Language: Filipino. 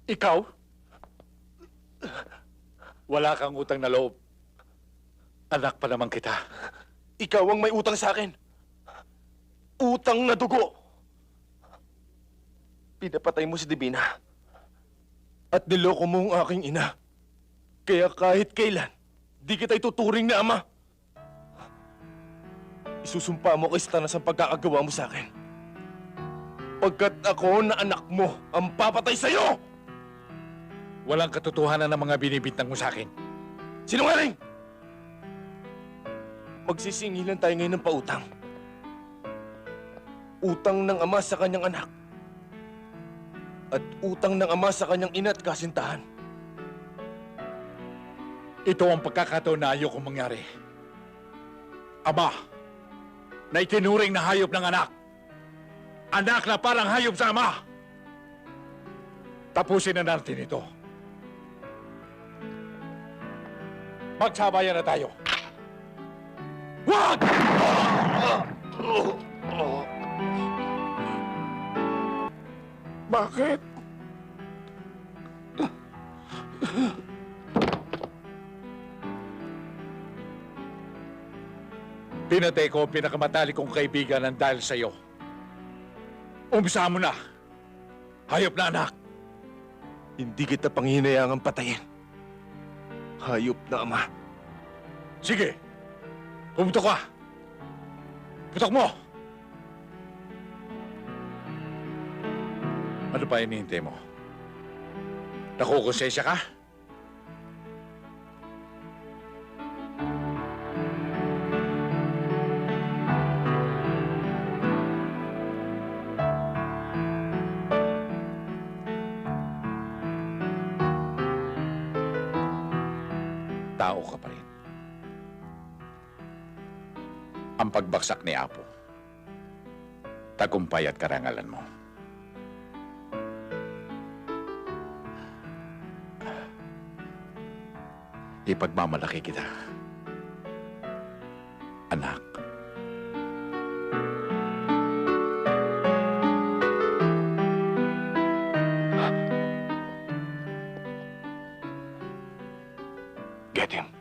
Ikaw? Wala kang utang na loob. Anak pa naman kita. Ikaw ang may utang sa akin. Utang na dugo. Pinapatay mo si Divina. At niloko mo ang aking ina. Kaya kahit kailan, di kita ituturing na ama. Isusumpa mo kay Satanas ang pagkakagawa mo sa akin. Pagkat ako na anak mo ang papatay sa'yo! Walang katotohanan ng mga binibintang mo sa akin. Sinungaling! Magsisingilan tayo ngayon ng pautang. Utang ng ama sa kanyang anak. At utang ng ama sa kanyang ina at kasintahan. Ito ang pagkakataon na ayokong mangyari. Ama, na itinuring na hayop ng anak. Anak na parang hayop sa ama. Tapusin na natin ito. Magsabayan na tayo. Wag! Bakit? Pinatay ko ang pinakamatalik kong kaibigan ng dahil sa'yo. Umpisa mo na. Hayop na anak. Hindi kita panghinayangang patayin. Hayop na ama. Sige. Pumutok ka. Putok mo. Ano pa hinihintay mo? Nakukonsensya ka? Tao ka pa rin. Ang pagbagsak ni Apo, tagumpay at karangalan mo. Ipagmamalaki kita, anak. Get him.